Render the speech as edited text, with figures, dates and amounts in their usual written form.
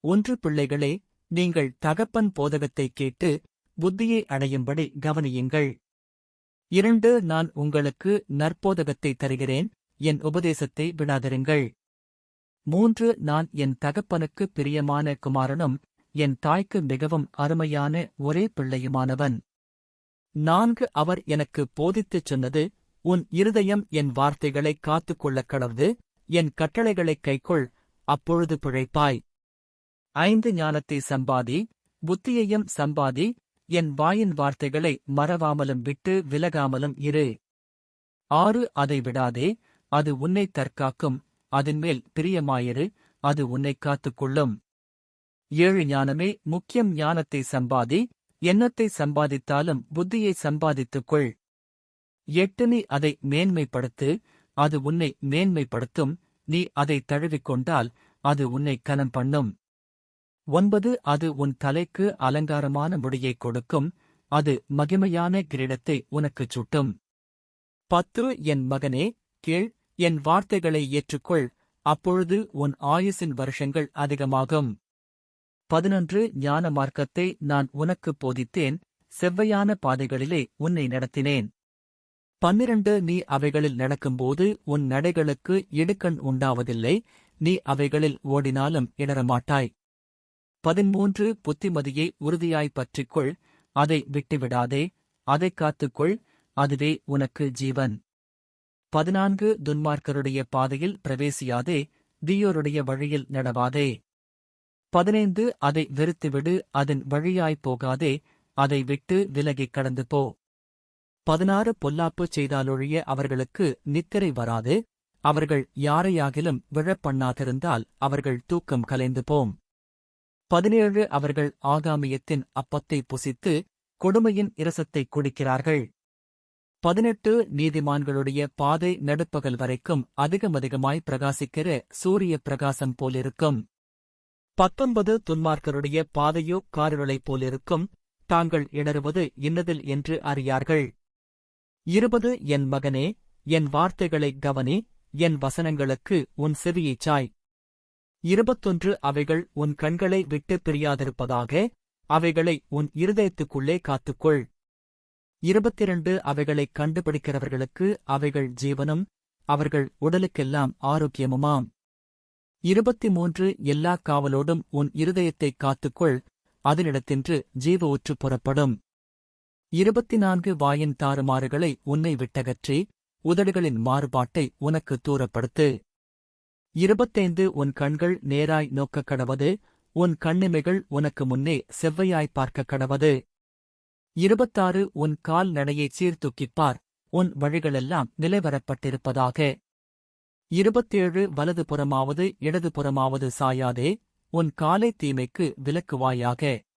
1 பிள்ளைகளே, நீங்கள் தகப்பன் போதகத்தைக் கேட்டு, புத்தியை அடையும்படி கவனியுங்கள். 2 நான் உங்களுக்கு நற்போதகத்தை தருகிறேன், என் உபதேசத்தை விடாதிருங்கள். 3 நான் என் தகப்பனுக்கு பிரியமான குமாரனும், என் தாய்க்கு மிகவும் அருமையான ஒரே பிள்ளையுமானவன். 4 அவர் எனக்கு போதித்துச் சொன்னது, உன் இருதயம் என் வார்த்தைகளைக் காத்துக்கொள்ளக் கடவது, என் கட்டளைகளைக் கைக்கொள், அப்பொழுது பிழைப்பாய். 5 ஞானத்தை சம்பாதி, புத்தியையும் சம்பாதி, என் வாயின் வார்த்தைகளை மறவாமலும் விட்டு விலகாமலும் இரு. 6 அதை விடாதே, அது உன்னைத் தற்காக்கும், அதின்மேல் பிரியமாயிரு, அது உன்னைக் காத்துக்கொள்ளும். 7 ஞானமே முக்கியம் ஞானத்தை சம்பாதி, எண்ணத்தை சம்பாதித்தாலும் புத்தியை சம்பாதித்துக்கொள். 8 நீ அதை மேன்மைப்படுத்து, அது உன்னை மேன்மைப்படுத்தும், நீ அதை தழுவிக்கொண்டால், அது உன்னை கனம் பண்ணும். 9 அது உன் தலைக்கு அலங்காரமான முடியைக் கொடுக்கும், அது மகிமையான கிரீடத்தை உனக்குச் சுட்டும். 10 என் மகனே, கேள், என் வார்த்தைகளை ஏற்றுக்கொள், அப்பொழுது உன் ஆயுசின் வருஷங்கள் அதிகமாகும். 11 ஞான மார்க்கத்தை நான் உனக்குப் போதித்தேன், செவ்வையான பாதைகளிலே உன்னை நடத்தினேன். 12 நீ அவைகளில் நடக்கும்போது உன் நடைகளுக்கு இடுக்கண் உண்டாவதில்லை, நீ அவைகளில் ஓடினாலும் இடரமாட்டாய். 13 புத்திமதியை உறுதியாய்ப் பற்றிக்கொள், அதை விட்டுவிடாதே, அதைக் காத்துக்கொள், அதுவே உனக்கு ஜீவன். 14 துன்மார்க்கருடைய பாதையில் பிரவேசியாதே, தீயோருடைய வழியில் நடவாதே. 15 அதை வெறுத்துவிடு, அதன் வழியாய்ப் போகாதே, அதை விட்டு விலகிக் கடந்து போ. 16 பொல்லாப்புச் செய்தாலொழிய அவர்களுக்கு நித்திரை வராது, அவர்கள் யாரையாகிலும் விழப்பண்ணாதிருந்தால் அவர்கள் தூக்கம் கலைந்து போம். 17 அவர்கள் ஆகாமியத்தின் அப்பத்தை புசித்து, கொடுமையின் இரசத்தைக் குடிக்கிறார்கள். 18 நீதிமான்களுடைய பாதை நடுப்பகல் வரைக்கும் அதிகமதிகமாய் பிரகாசிக்கிற சூரிய பிரகாசம் போலிருக்கும். 19 துன்மார்க்கருடைய பாதையோ காரிருளைப் போலிருக்கும், தாங்கள் இடறுவது இன்னதில் என்று அறியார்கள். 20 என் மகனே, என் வார்த்தைகளைக் கவனி, என் வசனங்களுக்கு உன் செவியைச் சாய். 21 அவைகள் உன் கண்களை விட்டுப் பிரியாதிருப்பதாக, அவைகளை உன் இருதயத்துக்குள்ளே காத்துக்கொள். 22 அவைகளைக் கண்டுபிடிக்கிறவர்களுக்கு அவைகள் ஜீவனும், அவர்கள் உடலுக்கெல்லாம் ஆரோக்கியமுமாம். 23 எல்லாக் காவலோடும் உன் இருதயத்தைக் காத்துக்கொள், அதனிடத்தின்று ஜீவ ஊற்று புறப்படும். 24 வாயின் தாறுமாறுகளை உன்னை விட்டகற்றி, உதடுகளின் மாறுபாட்டை உனக்கு தூரப்படுத்து. 25 உன் கண்கள் நேராய் நோக்கக் கடவது, உன் கண்ணிமைகள் உனக்கு முன்னே செவ்வையாய்ப் பார்க்கக் கடவது. 26 உன் கால் நடையைச் சீர்தூக்கிப்பார், உன் வழிகளெல்லாம் நிலைவரப்பட்டிருப்பதாக. 27 வலது புறமாவது இடது புறமாவது சாயாதே, உன் காலை தீமைக்கு விலக்குவாயாக.